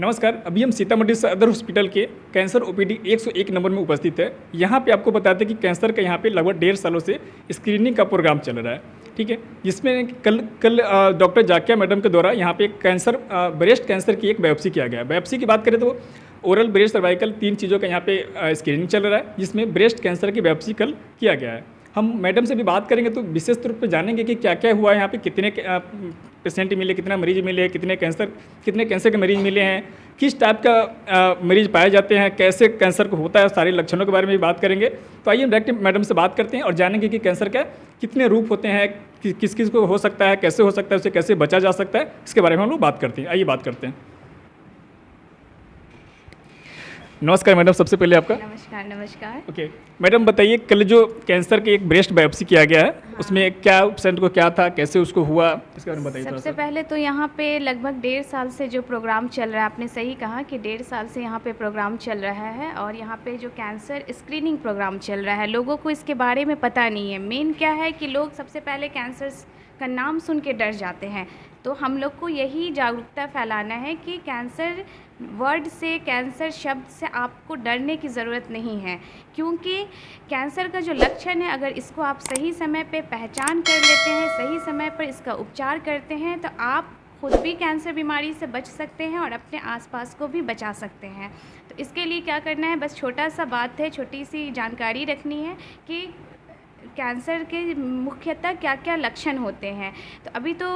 नमस्कार। अभी हम सीतामढ़ी सदर हॉस्पिटल के कैंसर ओपीडी 101 नंबर में उपस्थित है। यहाँ पे आपको बताते हैं कि कैंसर का यहाँ पे लगभग 1.5 सालों से स्क्रीनिंग का प्रोग्राम चल रहा है, ठीक है। जिसमें कल डॉक्टर जाकिया मैडम के द्वारा यहाँ पे कैंसर ब्रेस्ट कैंसर की एक बायोप्सी किया गया है। बायोप्सी की बात करें तो ओरल, ब्रेस्ट, सर्वाइकल 3 चीज़ों का यहाँ पे स्क्रीनिंग चल रहा है, जिसमें ब्रेस्ट कैंसर की बायोप्सी कल किया गया है। हम मैडम से भी बात करेंगे तो विशेष रूप पे जानेंगे कि क्या क्या हुआ है यहाँ पे, कितने पेशेंट मिले, कितना मरीज मिले, कितने कैंसर के मरीज मिले हैं, किस टाइप का मरीज पाए जाते हैं, कैसे कैंसर को होता है, सारे लक्षणों के बारे में भी बात करेंगे। तो आइए हम डायरेक्ट मैडम से बात करते हैं और जानेंगे कि कैंसर का कितने रूप होते हैं, किस किस को हो सकता है, कैसे हो सकता है, उसे कैसे बचा जा सकता है, इसके बारे में हम लोग बात करते हैं। आइए बात करते हैं। नमस्कार मैडम, सबसे पहले आपका नमस्कार। ओके मैडम, बताइए कल जो कैंसर की एक ब्रेस्ट बायोप्सी किया गया है, हाँ। उसमें क्या पेशेंट को क्या था, कैसे उसको हुआ, इसके बारे में बताइए। सबसे पहले तो यहाँ पे लगभग 1.5 साल से जो प्रोग्राम चल रहा है, आपने सही कहा कि 1.5 साल से यहाँ पे प्रोग्राम चल रहा है। और यहाँ पे जो कैंसर स्क्रीनिंग प्रोग्राम चल रहा है, लोगों को इसके बारे में पता नहीं है। मेन क्या है कि लोग सबसे पहले कैंसर का नाम सुन के डर जाते हैं। तो हम लोग को यही जागरूकता फैलाना है कि कैंसर वर्ड से, कैंसर शब्द से आपको डरने की ज़रूरत नहीं है, क्योंकि कैंसर का जो लक्षण है, अगर इसको आप सही समय पे पहचान कर लेते हैं, सही समय पर इसका उपचार करते हैं, तो आप खुद भी कैंसर बीमारी से बच सकते हैं और अपने आसपास को भी बचा सकते हैं। तो इसके लिए क्या करना है, बस छोटा सा बात है, छोटी सी जानकारी रखनी है कि कैंसर के मुख्यतः क्या क्या लक्षण होते हैं। तो अभी तो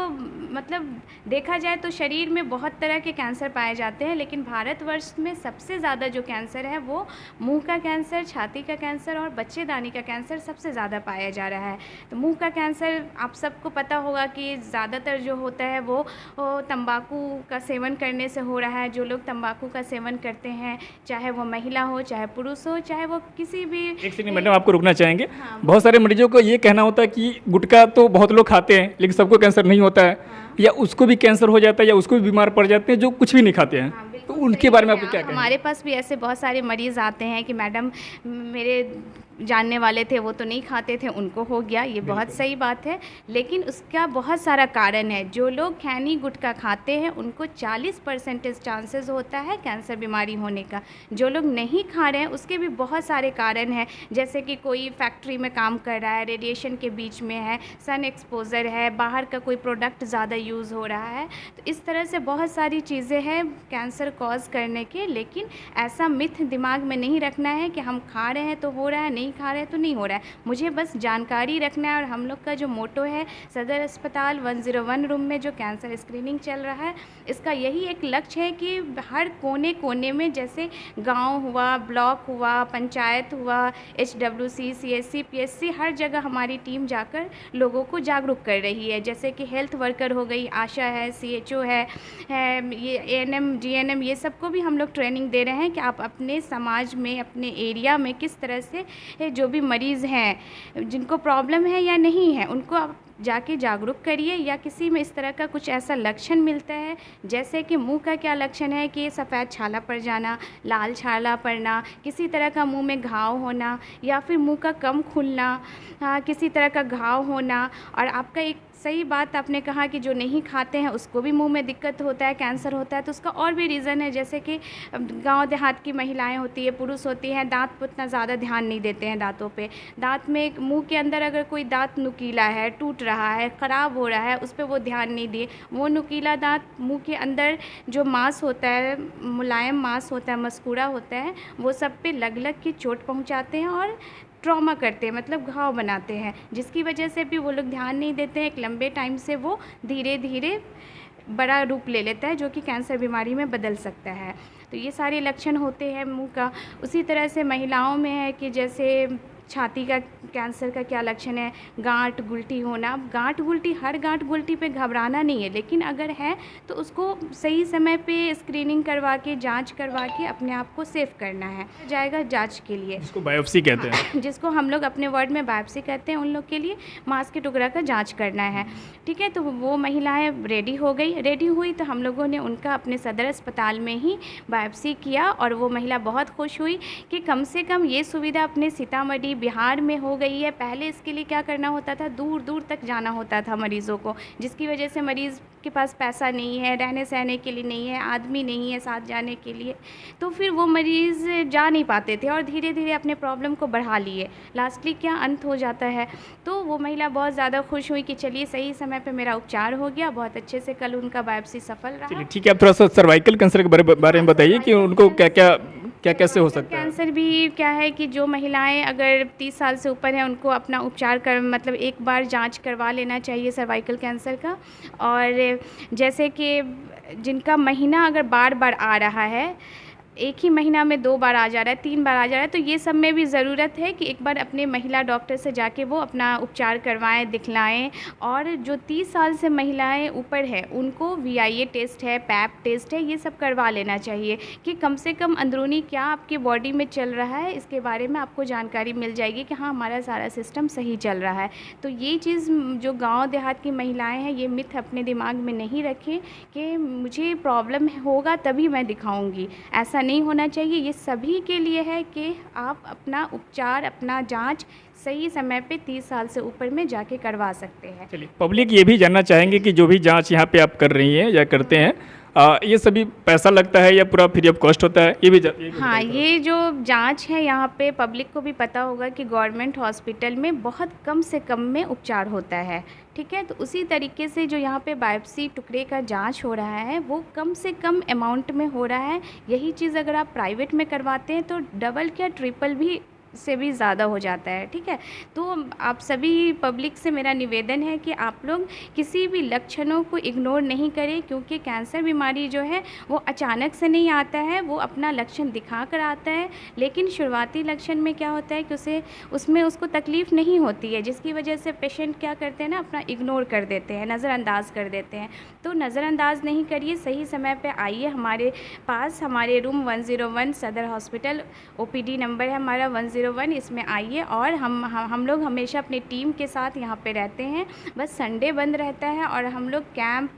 मतलब देखा जाए तो शरीर में बहुत तरह के कैंसर पाए जाते हैं, लेकिन भारतवर्ष में सबसे ज़्यादा जो कैंसर है वो मुंह का कैंसर, छाती का कैंसर और बच्चेदानी का कैंसर सबसे ज़्यादा पाया जा रहा है। तो मुंह का कैंसर आप सबको पता होगा कि ज़्यादातर जो होता है वो तंबाकू का सेवन करने से हो रहा है। जो लोग तंबाकू का सेवन करते हैं, चाहे वो महिला हो, चाहे पुरुष हो, चाहे वो किसी भी। एक सेकंड मैडम, आपको रुकना चाहेंगे। हाँ। बहुत सारे मरीजों को ये कहना होता है कि गुटखा तो बहुत लोग खाते हैं लेकिन सबको कैंसर नहीं होता है। हाँ। या उसको भी कैंसर हो जाता है या उसको भी बीमार पड़ जाते हैं जो कुछ भी नहीं खाते हैं। हाँ, तो उनके बारे में आपको क्या कहना है? हमारे पास भी ऐसे बहुत सारे मरीज़ आते हैं कि मैडम मेरे जानने वाले थे, वो तो नहीं खाते थे, उनको हो गया। ये बहुत सही बात है, लेकिन उसका बहुत सारा कारण है। जो लोग खैनी गुटखा खाते हैं उनको 40% चांसेस होता है कैंसर बीमारी होने का। जो लोग नहीं खा रहे हैं उसके भी बहुत सारे कारण हैं, जैसे कि कोई फैक्ट्री में काम कर रहा है, रेडिएशन के बीच में है, सन एक्सपोजर है, बाहर का कोई प्रोडक्ट ज़्यादा यूज़ हो रहा है। तो इस तरह से बहुत सारी चीज़ें हैं कैंसर कॉज करने के। लेकिन ऐसा मिथ दिमाग में नहीं रखना है कि हम खा रहे हैं तो हो रहा है, नहीं खा रहे हैं तो नहीं हो रहा है। मुझे बस जानकारी रखना है। और हम लोग का जो मोटो है सदर अस्पताल 101 रूम में जो कैंसर स्क्रीनिंग चल रहा है, इसका यही एक लक्ष्य है कि हर कोने कोने में, जैसे गांव हुआ, ब्लॉक हुआ, पंचायत हुआ, HWC, CSC, PSC, हर जगह हमारी टीम जाकर लोगों को जागरूक कर रही है। जैसे कि हेल्थ वर्कर हो गई, आशा है, CHO है, ये ANM, GNM, ये सबको भी हम लोग ट्रेनिंग दे रहे हैं कि आप अपने समाज में, अपने एरिया में किस तरह से जो भी मरीज़ हैं जिनको प्रॉब्लम है या नहीं है, उनको आप जाके जागरूक करिए। या किसी में इस तरह का कुछ ऐसा लक्षण मिलता है, जैसे कि मुंह का क्या लक्षण है कि सफ़ेद छाला पड़ जाना, लाल छाला पड़ना, किसी तरह का मुंह में घाव होना, या फिर मुंह का कम खुलना, किसी तरह का घाव होना। और आपका एक सही बात आपने कहा कि जो नहीं खाते हैं उसको भी मुंह में दिक्कत होता है, कैंसर होता है। तो उसका और भी रीज़न है, जैसे कि गांव देहात की महिलाएं होती है, पुरुष होती हैं, दांत पर उतना ज़्यादा ध्यान नहीं देते हैं दांतों पे। दांत में, मुंह के अंदर अगर कोई दांत नुकीला है, टूट रहा है, ख़राब हो रहा है, उस पर वो ध्यान नहीं दिए। वो नुकीला दांत मुँह के अंदर जो मांस होता है, मुलायम मांस होता है, मस्कूरा होता है, वो सब पे लग लग के चोट पहुँचाते हैं और ट्रॉमा करते हैं, मतलब घाव बनाते हैं, जिसकी वजह से भी वो लोग ध्यान नहीं देते हैं। एक लंबे टाइम से वो धीरे धीरे बड़ा रूप ले लेता है, जो कि कैंसर बीमारी में बदल सकता है। तो ये सारे लक्षण होते हैं मुंह का। उसी तरह से महिलाओं में है कि जैसे छाती का कैंसर का क्या लक्षण है, गांठ गुल्टी होना। गांठ गुल्टी, हर गांठ गुल्टी पे घबराना नहीं है, लेकिन अगर है तो उसको सही समय पे स्क्रीनिंग करवा के, जांच करवा के अपने आप को सेफ करना है। जाएगा जांच के लिए, जिसको बायोप्सी कहते हैं, जिसको हम लोग अपने वर्ड में बायोप्सी कहते हैं, उन लोग के लिए मांस के टुकड़ा का जांच करना है। ठीक है, तो वो महिलाएं रेडी हो गई, रेडी हुई तो हम लोगों ने उनका अपने सदर अस्पताल में ही बायोप्सी किया। और वो महिला बहुत खुश हुई कि कम से कम ये सुविधा अपने सीतामढ़ी बिहार में हो गई है। पहले इसके लिए क्या करना होता था, दूर दूर तक जाना होता था मरीज़ों को, जिसकी वजह से मरीज़ के पास पैसा नहीं है, रहने सहने के लिए नहीं है, आदमी नहीं है साथ जाने के लिए, तो फिर वो मरीज़ जा नहीं पाते थे और धीरे धीरे अपने प्रॉब्लम को बढ़ा लिए। लास्टली क्या अंत हो जाता है। तो वो महिला बहुत ज़्यादा खुश हुई कि चलिए सही समय पे मेरा उपचार हो गया, बहुत अच्छे से कल उनका बायोप्सी सफल रहा। चलिए ठीक है, आप थोड़ा सा सर्वाइकल कैंसर के बारे में बताइए कि उनको क्या कैसे हो सकता है। कैंसर भी क्या है कि जो महिलाएं अगर 30 साल से ऊपर हैं उनको अपना उपचार कर मतलब एक बार जांच करवा लेना चाहिए सर्वाइकल कैंसर का। और जैसे कि जिनका महीना अगर बार बार आ रहा है, एक ही महीना में 2 बार आ जा रहा है, 3 बार आ जा रहा है, तो ये सब में भी ज़रूरत है कि एक बार अपने महिला डॉक्टर से जाके वो अपना उपचार करवाएं, दिखलाएं। और जो 30 साल से महिलाएं ऊपर है उनको VIA टेस्ट है, पैप टेस्ट है, ये सब करवा लेना चाहिए कि कम से कम अंदरूनी क्या आपके बॉडी में चल रहा है इसके बारे में आपको जानकारी मिल जाएगी कि हाँ हमारा सारा सिस्टम सही चल रहा है। तो ये चीज़ जो गाँव देहात की महिलाएँ हैं, ये मिथ अपने दिमाग में नहीं रखें कि मुझे प्रॉब्लम होगा तभी मैं दिखाऊँगी, ऐसा नहीं होना चाहिए। ये सभी के लिए है कि आप अपना उपचार, अपना जांच सही समय पे 30 साल से ऊपर में जाके करवा सकते हैं। चलिए, पब्लिक ये भी जानना चाहेंगे कि जो भी जांच यहाँ पे आप कर रही हैं या करते हैं, ये सभी पैसा लगता है या पूरा फ्री ऑफ कॉस्ट होता है, ये भी हाँ, ये जो जांच है यहाँ पे पब्लिक को भी पता होगा कि गवर्नमेंट हॉस्पिटल में बहुत कम से कम में उपचार होता है, ठीक है। तो उसी तरीके से जो यहाँ पे बायोप्सी टुकड़े का जांच हो रहा है वो कम से कम अमाउंट में हो रहा है। यही चीज़ अगर आप प्राइवेट में करवाते हैं तो डबल क्या ट्रिपल भी से भी ज़्यादा हो जाता है, ठीक है। तो आप सभी पब्लिक से मेरा निवेदन है कि आप लोग किसी भी लक्षणों को इग्नोर नहीं करें, क्योंकि कैंसर बीमारी जो है वो अचानक से नहीं आता है, वो अपना लक्षण दिखा कर आता है। लेकिन शुरुआती लक्षण में क्या होता है कि उसमें उसको तकलीफ़ नहीं होती है, जिसकी वजह से पेशेंट क्या करते हैं ना, अपना इग्नोर कर देते हैं, नज़रअंदाज कर देते हैं। तो नज़रअंदाज नहीं करिए, सही समय पर आइए हमारे पास, हमारे रूम 101 सदर हॉस्पिटल, OPD नंबर है हमारा 101, इसमें आइए। और हम लोग हमेशा अपनी टीम के साथ यहाँ पे रहते हैं, बस संडे बंद रहता है। और हम लोग camp,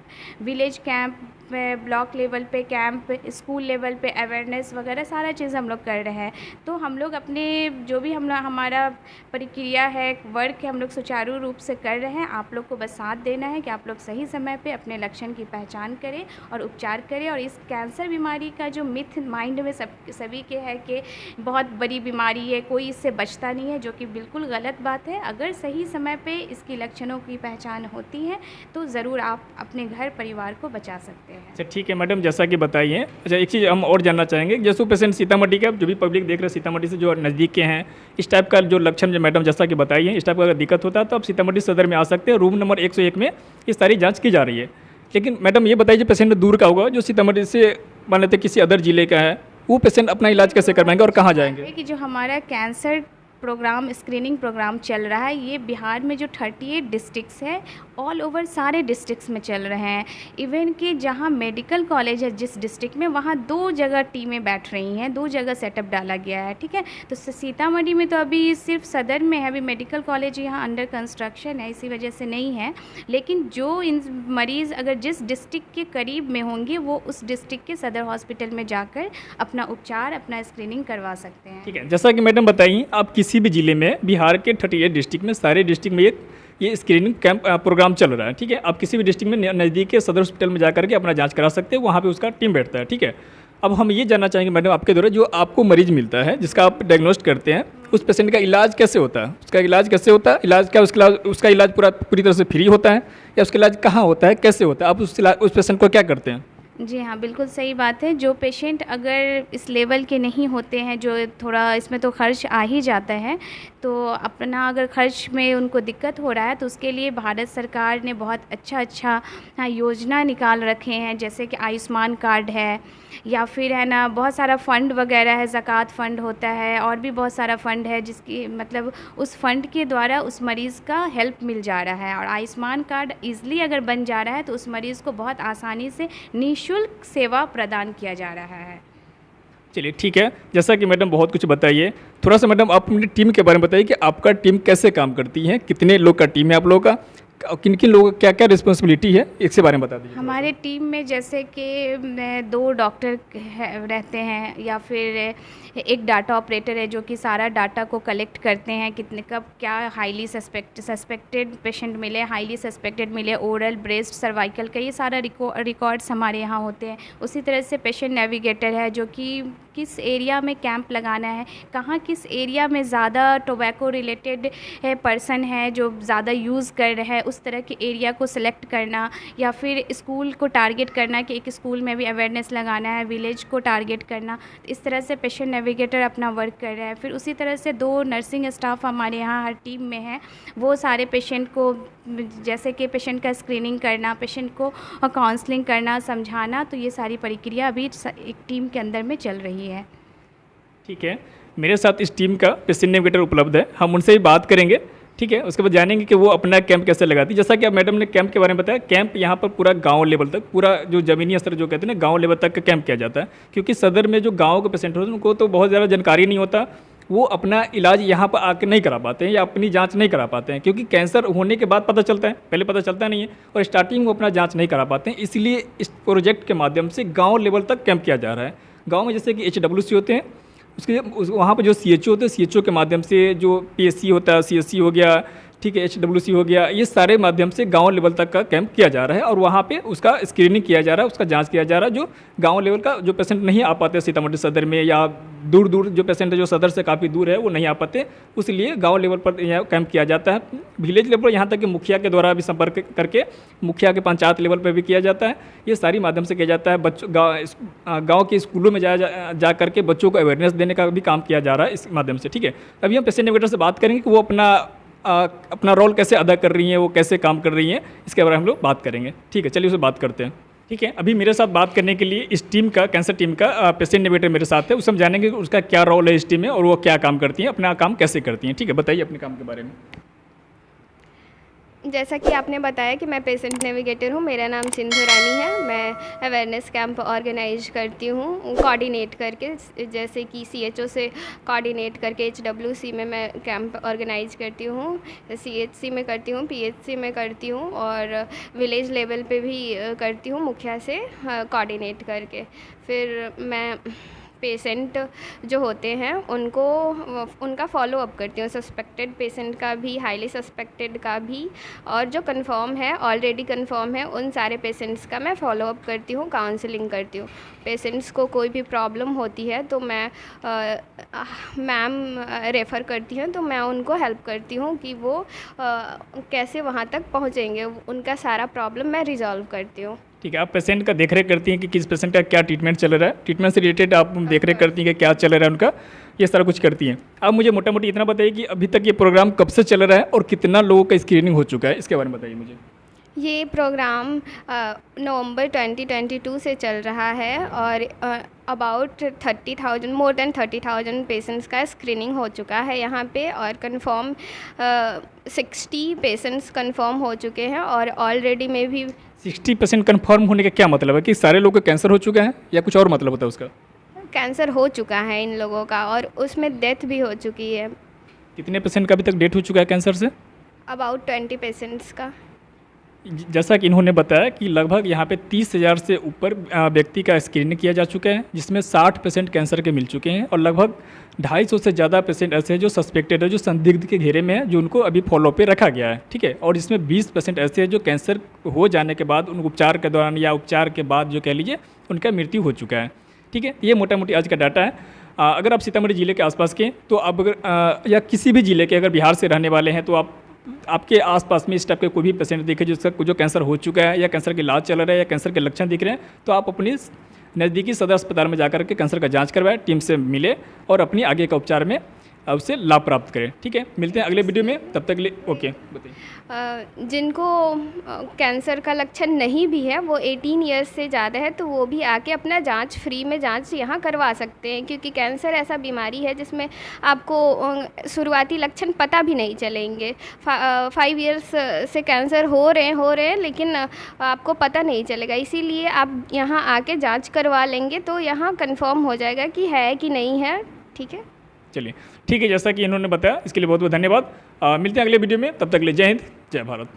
village camp, block level पे कैंप, स्कूल लेवल पे अवेयरनेस वगैरह सारा चीज़ हम लोग कर रहे हैं। तो हम लोग अपने जो भी हमारा प्रक्रिया है, वर्क है, हम लोग सुचारू रूप से कर रहे हैं। आप लोग को बस साथ देना है कि आप लोग सही समय पे अपने लक्षण की पहचान करें और उपचार करें। और इस कैंसर बीमारी का जो मिथ माइंड में सभी के है कि बहुत बड़ी बीमारी है, कोई इससे बचता नहीं है, जो कि बिल्कुल गलत बात है। अगर सही समय पे इसकी लक्षणों की पहचान होती है तो ज़रूर आप अपने घर परिवार को बचा सकते हैं। अच्छा ठीक है मैडम, जैसा कि बताइए। अच्छा, एक चीज़ हम और जानना चाहेंगे, जैसे पेशेंट सीतामढ़ी का, जो भी पब्लिक देख रहे हैं सीतामढ़ी से जो नज़दीक के हैं, इस टाइप का जो लक्षण जो मैडम जैसा कि बताई है, इस टाइप का अगर दिक्कत होता है तो आप सीतामढ़ी सदर में आ सकते हैं। रूम नंबर 101 में ये सारी जाँच की जा रही है। लेकिन मैडम ये बताइए, पेशेंट दूर का होगा, जो सीतामढ़ी से मान लेते किसी अदर जिले का है, वो पेशेंट अपना इलाज कैसे करवाएंगे और कहाँ जाएंगे? कि जो हमारा कैंसर प्रोग्राम, स्क्रीनिंग प्रोग्राम चल रहा है, ये बिहार में जो 38 डिस्ट्रिक्ट्स है, ऑल ओवर सारे डिस्ट्रिक्ट्स में चल रहे हैं। इवन कि जहाँ मेडिकल कॉलेज है जिस डिस्ट्रिक्ट में, वहाँ 2 जगह टीमें बैठ रही हैं, 2 जगह सेटअप डाला गया है, ठीक है। तो सीतामढ़ी में तो अभी सिर्फ सदर में है, अभी मेडिकल कॉलेज यहाँ अंडर कंस्ट्रक्शन है, इसी वजह से नहीं है। लेकिन जो इन मरीज़ अगर जिस डिस्ट्रिक्ट के करीब में होंगे वो उस डिस्ट्रिक्ट के सदर हॉस्पिटल में जाकर अपना उपचार, अपना स्क्रीनिंग करवा सकते हैं। ठीक है, जैसा कि मैडम बताइए, आप किसी भी जिले में, बिहार के 38 डिस्ट्रिक्ट में, सारे डिस्ट्रिक्ट में ये स्क्रीनिंग कैंप प्रोग्राम चल रहा है, ठीक है। आप किसी भी डिस्ट्रिक्ट में नज़दीक के सदर हॉस्पिटल में जाकर के अपना जांच करा सकते हैं, वहाँ पे उसका टीम बैठता है, ठीक है। अब हम ये जानना चाहेंगे मैडम आपके द्वारा, जो आपको मरीज मिलता है, जिसका आप डायग्नोस्ट करते हैं, उस पेशेंट का इलाज कैसे होता है? उसका इलाज कैसे होता है? इलाज क्या उसका इलाज पूरी तरह से फ्री होता है, या उसका इलाज कहाँ होता है, कैसे होता है? आप उस पेशेंट को क्या करते हैं? जी हाँ, बिल्कुल सही बात है। जो पेशेंट अगर इस लेवल के नहीं होते हैं, जो थोड़ा इसमें तो खर्च आ ही जाता है, तो अपना अगर खर्च में उनको दिक्कत हो रहा है तो उसके लिए भारत सरकार ने बहुत अच्छा योजना निकाल रखे हैं, जैसे कि आयुष्मान कार्ड है, या फिर है ना बहुत सारा फ़ंड वगैरह है, ज़कात फ़ंड होता है, और भी बहुत सारा फ़ंड है जिसकी मतलब उस फंड के द्वारा उस मरीज़ का हेल्प मिल जा रहा है। और आयुष्मान कार्ड ईज़िली अगर बन जा रहा है तो उस मरीज़ को बहुत आसानी से निःशुल्क सेवा प्रदान किया जा रहा है। चलिए ठीक है, जैसा कि मैडम बहुत कुछ बताइए, थोड़ा सा मैडम आप अपनी टीम के बारे में बताइए कि आपका टीम कैसे काम करती है, कितने लोग का टीम है आप लोगों का, किन किन लोगों क्या क्या रिस्पॉन्सिबिलिटी है, इसके बारे में बता दीजिए। हमारे टीम में जैसे कि 2 डॉक्टर रहते हैं, या फिर एक डाटा ऑपरेटर है जो कि सारा डाटा को कलेक्ट करते हैं, कितने कब क्या हाईली सस्पेक्टेड पेशेंट मिले, हाईली सस्पेक्टेड मिले, ओरल, ब्रेस्ट, सर्वाइकल का ये सारा रिकॉर्ड्स हमारे यहाँ होते हैं। उसी तरह से पेशेंट नेविगेटर है जो कि किस एरिया में कैंप लगाना है, कहाँ किस एरिया में ज़्यादा टोबैको रिलेटेड पर्सन है जो ज़्यादा यूज़ कर रहे हैं, उस तरह के एरिया को सिलेक्ट करना, या फिर स्कूल को टारगेट करना कि एक स्कूल में भी अवेयरनेस लगाना है, विलेज को टारगेट करना। इस तरह से पेशेंट नेविगेटर अपना वर्क कर रहा है। फिर उसी तरह से 2 नर्सिंग स्टाफ हमारे यहाँ हर टीम में है, वो सारे पेशेंट को जैसे कि पेशेंट का स्क्रीनिंग करना, पेशेंट को काउंसलिंग करना, समझाना, तो ये सारी प्रक्रिया अभी एक टीम के अंदर में चल रही है। ठीक है, मेरे साथ इस टीम का पेशेंट नेविगेटर उपलब्ध है, हम उनसे भी बात करेंगे। ठीक है, उसके बाद जानेंगे कि वो अपना कैंप कैसे लगाती है। जैसा कि अब मैडम ने कैंप के बारे में बताया, कैंप यहाँ पर पूरा गांव लेवल तक, पूरा जो ज़मीनी स्तर जो कहते हैं ना, गांव लेवल तक का कैंप किया जाता है। क्योंकि सदर में जो गांव के पेशेंट होते हैं उनको तो बहुत ज़्यादा जानकारी नहीं होता, वो अपना इलाज यहाँ पर आकर नहीं करा पाते हैं या अपनी जांच नहीं करा पाते हैं, क्योंकि कैंसर होने के बाद पता चलता है, पहले पता चलता नहीं है, और स्टार्टिंग में अपना जांच नहीं करा पाते हैं। इसलिए इस प्रोजेक्ट के माध्यम से गाँव लेवल तक कैंप किया जा रहा है। गाँव में जैसे कि HWC होते हैं, उसके वहाँ पर जो CHO होते हैं, CHO के माध्यम से जो PSC होता है, CSC हो गया, ठीक है, HWC हो गया, ये सारे माध्यम से गांव लेवल तक का कैंप किया जा रहा है, और वहाँ पे उसका स्क्रीनिंग किया जा रहा है, उसका जांच किया जा रहा है। जो गांव लेवल का जो पेशेंट नहीं आ पाते सीतामढ़ी सदर में, या दूर दूर जो पेशेंट है जो सदर से काफ़ी दूर है वो नहीं आ पाते, उसलिए गांव लेवल पर यह कैंप किया जाता है। विलेज लेवल पर यहाँ तक कि मुखिया के द्वारा भी संपर्क करके, मुखिया के पंचायत लेवल पर भी किया जाता है। ये सारी माध्यम से किया जाता है। बच्चों गाँव के स्कूलों में जा करके बच्चों को अवेयरनेस देने का भी काम किया जा रहा है इस माध्यम से। ठीक है, अभी हम पेशेंट नेविगेटर से बात करेंगे कि वो अपना रोल कैसे अदा कर रही हैं, वो कैसे काम कर रही हैं, इसके बारे में हम लोग बात करेंगे। ठीक है, चलिए उससे बात करते हैं। ठीक है, अभी मेरे साथ बात करने के लिए इस टीम का, कैंसर टीम का पेशेंट नेविगेटर मेरे साथ है। उससे हम जानेंगे कि उसका क्या रोल है इस टीम में और वो क्या काम करती हैं, अपना काम कैसे करती हैं। ठीक है, बताइए अपने काम के बारे में। जैसा कि आपने बताया कि मैं पेशेंट नेविगेटर हूँ, मेरा नाम सिंधु रानी है। मैं अवेयरनेस कैंप ऑर्गेनाइज करती हूँ कोऑर्डिनेट करके, जैसे कि CHO से कोऑर्डिनेट करके HWC में मैं कैंप ऑर्गेनाइज करती हूँ, CHC में करती हूँ, PHC में करती हूँ, और विलेज लेवल पे भी करती हूँ मुखिया से कोऑर्डिनेट करके। फिर मैं पेशेंट जो होते हैं उनका फॉलो अप करती हूँ, सस्पेक्टेड पेशेंट का भी, हाईली सस्पेक्टेड का भी, और जो कंफर्म है, ऑलरेडी कंफर्म है, उन सारे पेशेंट्स का मैं फॉलो अप करती हूँ, काउंसलिंग करती हूँ। पेशेंट्स को कोई भी प्रॉब्लम होती है तो मैं मैम रेफ़र करती हैं, तो मैं उनको हेल्प करती हूँ कि वो कैसे वहाँ तक पहुँचेंगे, उनका सारा प्रॉब्लम मैं रिजॉल्व करती हूँ। ठीक है, आप पेशेंट का देखरेख करती हैं कि किस पेशेंट का क्या ट्रीटमेंट चल रहा है, ट्रीटमेंट से रिलेटेड आप देखरेख करती हैं कि क्या चल रहा है उनका, ये सारा कुछ करती हैं। आप मुझे मोटा मोटी इतना बताइए कि अभी तक ये प्रोग्राम कब से चल रहा है और कितना लोगों का स्क्रीनिंग हो चुका है, इसके बारे में बताइए मुझे। ये प्रोग्राम नवंबर 2022 से चल रहा है, और अबाउट 30,000, मोर देन 30,000 पेशेंट्स का स्क्रीनिंग हो चुका है यहाँ पे, और कंफर्म 60 पेशेंट्स कंफर्म हो चुके हैं, और ऑलरेडी में भी 60% कन्फर्म होने का क्या मतलब है, कि सारे लोग का कैंसर हो चुका है या कुछ और मतलब होता है उसका? कैंसर हो चुका है इन लोगों का, और उसमें डेथ भी हो चुकी है। कितने पेशेंट का अभी तक डेथ हो चुका है कैंसर से? अबाउट 20 पेशेंट्स का। जैसा कि इन्होंने बताया कि लगभग यहाँ पे 30,000 से ऊपर व्यक्ति का स्क्रीनिंग किया जा चुका है, जिसमें 60% कैंसर के मिल चुके हैं, और लगभग 250 से ज़्यादा पेशेंट ऐसे हैं जो सस्पेक्टेड है, जो संदिग्ध के घेरे में है, जो उनको अभी फॉलो पे रखा गया है। ठीक है, और इसमें 20% ऐसे हैं जो कैंसर हो जाने के बाद, उनको उपचार के दौरान या उपचार के बाद जो कह लीजिए उनका मृत्यु हो चुका है। ठीक है, ये मोटा मोटी आज का डाटा है। अगर आप सीतामढ़ी ज़िले के आसपास के, तो अब अगर या किसी भी ज़िले के अगर बिहार से रहने वाले हैं, तो आपके आसपास में इस टाइप के कोई भी पेशेंट दिखे जो कैंसर हो चुका है, या कैंसर के इलाज चल रहा है, या कैंसर के लक्षण दिख रहे हैं, तो आप अपनी नज़दीकी सदर अस्पताल में जाकर के कैंसर का जांच करवाएं, टीम से मिले और अपनी आगे का उपचार में उससे लाभ प्राप्त करें। ठीक है, मिलते हैं अगले वीडियो में, तब तक के लिए ओके। बताइए। जिनको कैंसर का लक्षण नहीं भी है, वो 18 ईयर्स से ज़्यादा है, तो वो भी आके अपना जांच, फ्री में जांच यहाँ करवा सकते हैं, क्योंकि कैंसर ऐसा बीमारी है जिसमें आपको शुरुआती लक्षण पता भी नहीं चलेंगे। 5 ईयर्स से कैंसर हो रहे हैं, लेकिन आपको पता नहीं चलेगा। इसीलिए आप यहाँ आके जाँच करवा लेंगे तो यहाँ कन्फर्म हो जाएगा कि है कि नहीं है। ठीक है, चलिए ठीक है, जैसा कि इन्होंने बताया इसके लिए बहुत बहुत धन्यवाद। मिलते हैं अगले वीडियो में, तब तक के लिए जय हिंद, जय भारत।